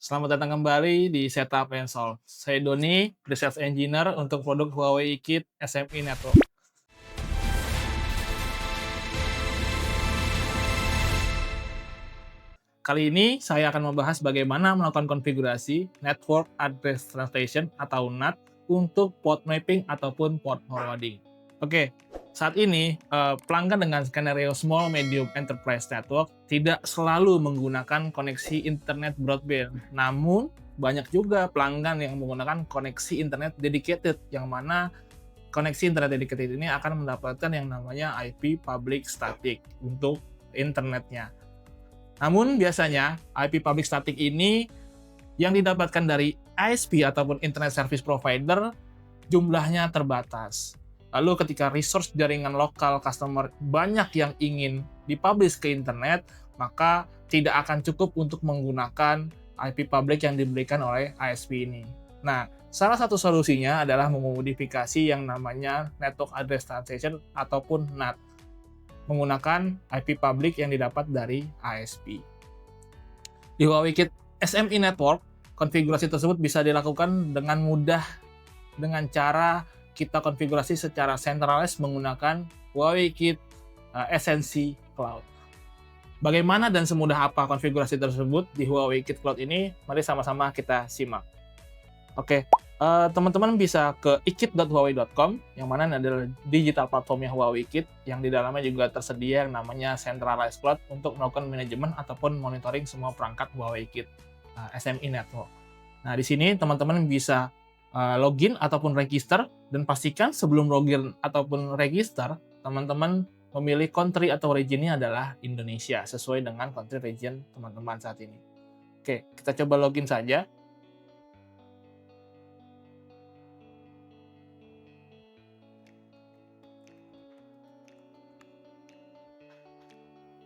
Selamat datang kembali di Setup and Solve. Saya Doni, Research Engineer untuk produk Huawei Kit SMI Network. Kali ini saya akan membahas bagaimana melakukan konfigurasi Network Address Translation atau NAT untuk port mapping ataupun port forwarding. Oke, saat ini pelanggan dengan skenario Small Medium Enterprise Network tidak selalu menggunakan koneksi internet broadband. Namun, banyak juga pelanggan yang menggunakan koneksi internet dedicated, yang mana koneksi internet dedicated ini akan mendapatkan yang namanya IP public static untuk internetnya. Namun biasanya IP public static ini yang didapatkan dari ISP ataupun Internet Service Provider jumlahnya terbatas. Lalu ketika resource jaringan lokal customer banyak yang ingin dipublish ke internet, maka tidak akan cukup untuk menggunakan IP public yang diberikan oleh ISP ini. Nah, salah satu solusinya adalah memodifikasi yang namanya Network Address Translation ataupun NAT, menggunakan IP public yang didapat dari ISP. Di Huawei Kit SMI Network, konfigurasi tersebut bisa dilakukan dengan mudah dengan cara kita konfigurasi secara centralized menggunakan Huawei Kit Essensi Cloud. Bagaimana dan semudah apa konfigurasi tersebut di Huawei Kit Cloud ini? Mari sama-sama kita simak. Oke, teman-teman bisa ke ikit.huawei.com, yang mana adalah digital platformnya Huawei Kit, yang di dalamnya juga tersedia yang namanya Centralized Cloud untuk melakukan manajemen ataupun monitoring semua perangkat Huawei Kit SMI Network. Nah, di sini teman-teman bisa login ataupun register, dan pastikan sebelum login ataupun register, teman-teman memilih country atau regionnya adalah Indonesia, sesuai dengan country region teman-teman saat ini. Oke, kita coba login saja.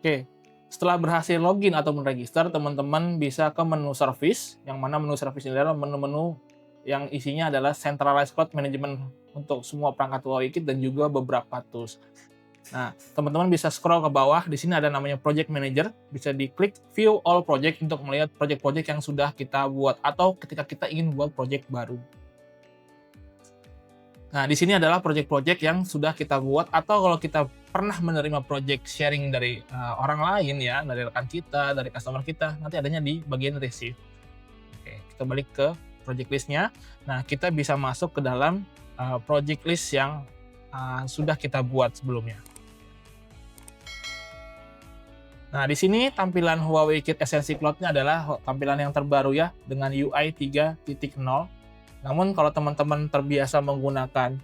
Oke, setelah berhasil login ataupun register, teman-teman bisa ke menu service, yang mana menu service ini adalah menu-menu yang isinya adalah Centralized Cloud Management untuk semua perangkat Huawei Kit dan juga beberapa tools. Nah, teman-teman bisa scroll ke bawah, di sini ada namanya Project Manager, bisa diklik View All Project untuk melihat project-project yang sudah kita buat atau ketika kita ingin buat project baru. Nah, di sini adalah project-project yang sudah kita buat, atau kalau kita pernah menerima project sharing dari orang lain ya, dari rekan kita, dari customer kita, nanti adanya di bagian receive. Oke, kita balik ke project list-nya. Nah, kita bisa masuk ke dalam project list yang sudah kita buat sebelumnya. Nah, di sini tampilan Huawei Kit Essensi Cloud-nya adalah tampilan yang terbaru ya, dengan UI 3.0. Namun kalau teman-teman terbiasa menggunakan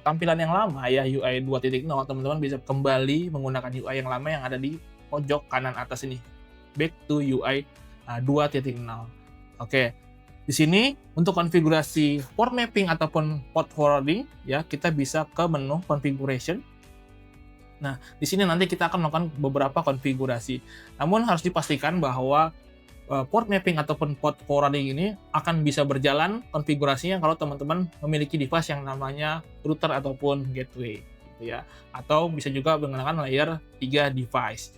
tampilan yang lama ya, UI 2.0, teman-teman bisa kembali menggunakan UI yang lama yang ada di pojok kanan atas ini. Back to UI 2.0. Oke. Di sini untuk konfigurasi port mapping ataupun port forwarding ya, kita bisa ke menu configuration. Nah, di sini nanti kita akan melakukan beberapa konfigurasi. Namun harus dipastikan bahwa port mapping ataupun port forwarding ini akan bisa berjalan konfigurasinya kalau teman-teman memiliki device yang namanya router ataupun gateway, gitu ya. Atau bisa juga menggunakan layer 3 device.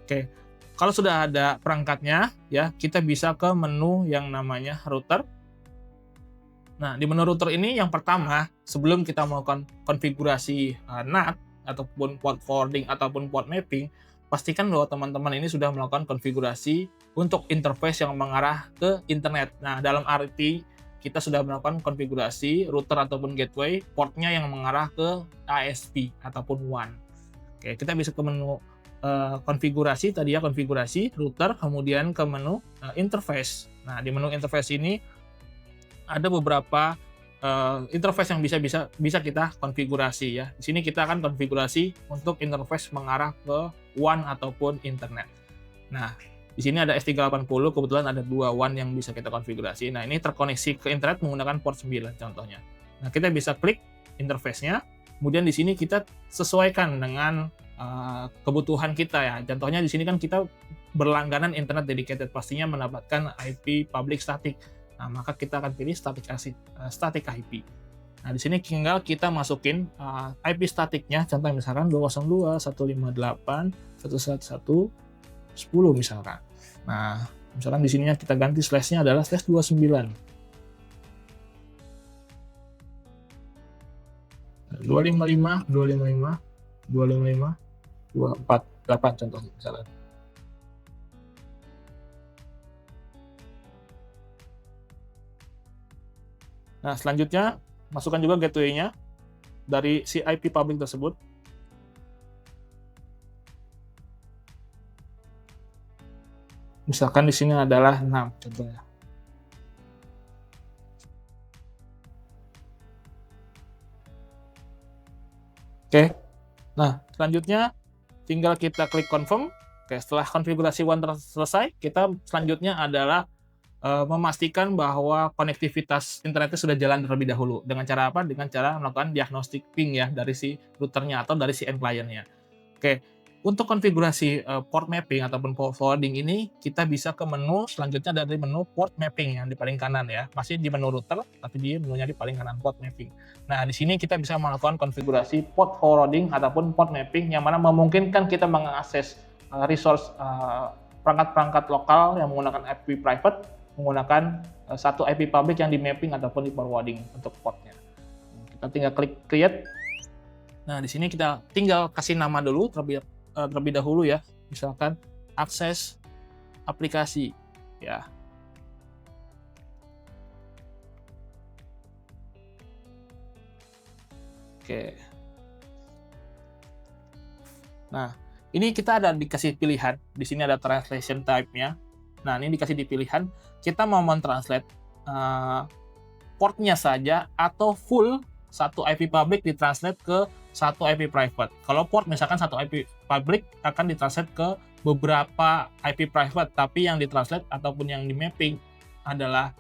Oke, kalau sudah ada perangkatnya, ya kita bisa ke menu yang namanya router. Nah, di menu router ini yang pertama, sebelum kita melakukan konfigurasi NAT ataupun port forwarding ataupun port mapping, pastikan bahwa teman-teman ini sudah melakukan konfigurasi untuk interface yang mengarah ke internet. Nah, dalam arti kita sudah melakukan konfigurasi router ataupun gateway, portnya yang mengarah ke ISP ataupun WAN. Oke, kita bisa ke menu konfigurasi tadi ya, konfigurasi router, kemudian ke menu interface. Nah, di menu interface ini ada beberapa interface yang bisa kita konfigurasi ya. Di sini kita akan konfigurasi untuk interface mengarah ke WAN ataupun internet. Nah, di sini ada S380, kebetulan ada 2 WAN yang bisa kita konfigurasi. Nah, ini terkoneksi ke internet menggunakan port 9 contohnya. Nah, kita bisa klik interface-nya, kemudian di sini kita sesuaikan dengan kebutuhan kita ya. Contohnya di sini kan kita berlangganan internet dedicated, pastinya mendapatkan IP public static. Nah, maka kita akan pilih static IP. Nah, di sini tinggal kita masukin IP statiknya, contoh misalkan 202.158.111.10 misalkan. Nah, Misalkan di sininya kita ganti slashnya adalah slash 29. 255, 255, 255, 248 contohnya misalkan. Nah, selanjutnya masukkan juga gateway-nya dari si IP public tersebut. Misalkan di sini adalah 6 contohnya. Oke. Nah, selanjutnya tinggal kita klik confirm. Oke, setelah konfigurasi WAN selesai, kita selanjutnya adalah memastikan bahwa konektivitas internetnya sudah jalan terlebih dahulu. Dengan cara apa? Dengan cara melakukan diagnostik ping ya dari si routernya atau dari si end client-nya. Oke, untuk konfigurasi port mapping ataupun port forwarding ini, kita bisa ke menu selanjutnya dari menu port mapping yang di paling kanan ya. Masih di menu router, tapi di menunya di paling kanan port mapping. Nah, di sini kita bisa melakukan konfigurasi port forwarding ataupun port mapping yang mana memungkinkan kita mengakses resource perangkat-perangkat lokal yang menggunakan IP private menggunakan satu IP public yang di mapping ataupun di forwarding untuk portnya. Kita tinggal klik create. Nah, di sini kita tinggal kasih nama dulu terlebih dahulu ya. Misalkan akses aplikasi ya. Oke. Nah, ini kita ada dikasih pilihan. Di sini ada translation type-nya. Nah, ini dikasih di pilihan, kita mau mentranslate portnya saja atau full satu IP public ditranslate ke satu IP private. Kalau port misalkan satu IP public akan ditranslate ke beberapa IP private, tapi yang ditranslate ataupun yang di mapping adalah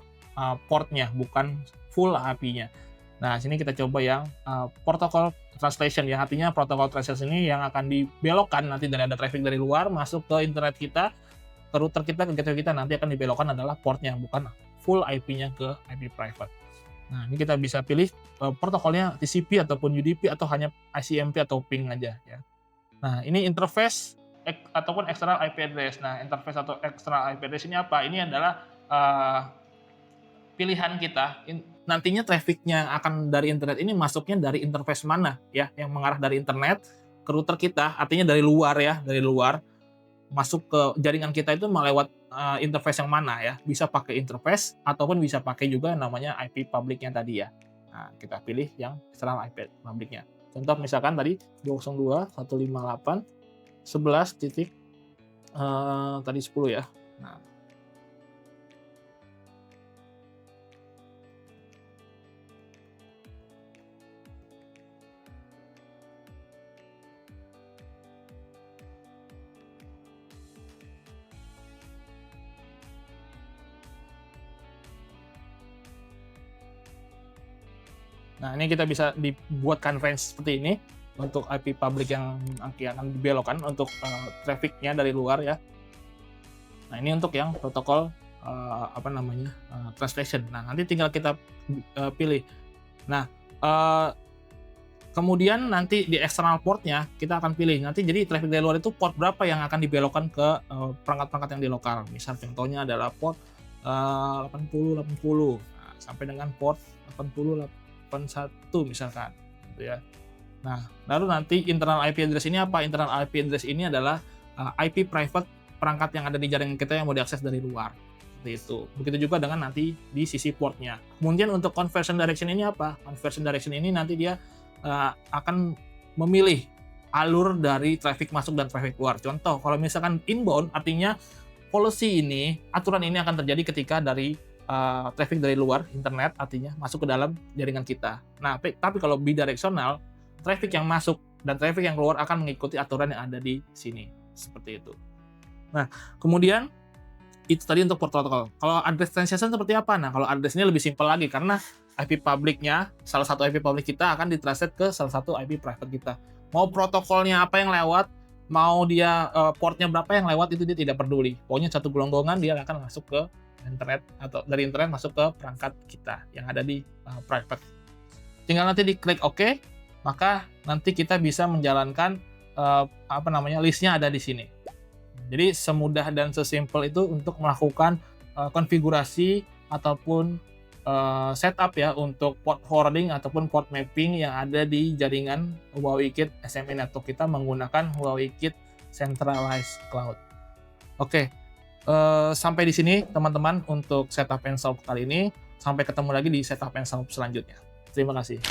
portnya, bukan full IP-nya. Nah, sini kita coba yang protokol translation ya, artinya protokol translation ini yang akan dibelokkan nanti dari ada traffic dari luar masuk ke internet kita, ke router kita, ke gateway kita, nanti akan dibelokkan adalah portnya, bukan full IP-nya ke IP private. Nah, ini kita bisa pilih protokolnya TCP ataupun UDP atau hanya ICMP atau ping aja ya. Nah, ini interface ataupun external IP address. Nah, interface atau external IP address ini apa? Ini adalah pilihan kita. Nantinya trafficnya akan dari internet ini masuknya dari interface mana ya, yang mengarah dari internet ke router kita, artinya dari luar ya, dari luar masuk ke jaringan kita itu melewat interface yang mana ya, bisa pakai interface ataupun bisa pakai juga namanya IP public-nya tadi ya. Nah, kita pilih yang external IP public-nya. Contoh misalkan tadi 202.158.11 titik tadi 10 ya. Nah, Nah, ini kita bisa dibuat conference seperti ini untuk IP public yang akan dibelokkan untuk traffic-nya dari luar ya. Nah, ini untuk yang protokol translation. Nah, nanti tinggal kita pilih. Nah, kemudian nanti di external port-nya kita akan pilih. Nanti jadi traffic dari luar itu port berapa yang akan dibelokkan ke perangkat-perangkat yang di lokal. Misal contohnya adalah port 8080 sampai dengan port 8081 misalkan gitu ya. Nah, lalu nanti internal IP address ini apa? Internal IP address ini adalah IP private perangkat yang ada di jaringan kita yang mau diakses dari luar. Seperti itu. Begitu juga dengan nanti di sisi portnya. Kemudian untuk conversion direction ini apa? Conversion direction ini nanti dia akan memilih alur dari traffic masuk dan traffic keluar. Contoh, kalau misalkan inbound, artinya policy ini, aturan ini akan terjadi ketika dari traffic dari luar internet, artinya masuk ke dalam jaringan kita. Nah, tapi kalau bidirectional, traffic yang masuk dan traffic yang keluar akan mengikuti aturan yang ada di sini. Seperti itu. Nah, kemudian itu tadi untuk protokol. Kalau address translation seperti apa? Nah, kalau address ini lebih simpel lagi karena IP public-nya, salah satu IP public kita akan ditranslate ke salah satu IP private kita. Mau protokolnya apa yang lewat, mau dia portnya berapa yang lewat, itu dia tidak peduli. Pokoknya satu gelonggongan dia akan masuk ke internet atau dari internet masuk ke perangkat kita yang ada di private. Tinggal nanti diklik OK, maka nanti kita bisa menjalankan listnya ada di sini. Jadi semudah dan sesimpel itu untuk melakukan konfigurasi ataupun setup ya untuk port forwarding ataupun port mapping yang ada di jaringan Huawei Kit SME Network kita menggunakan Huawei Kit Centralized Cloud. Oke, sampai di sini teman-teman untuk setup and solve kali ini. Sampai ketemu lagi di setup and solve selanjutnya. Terima kasih.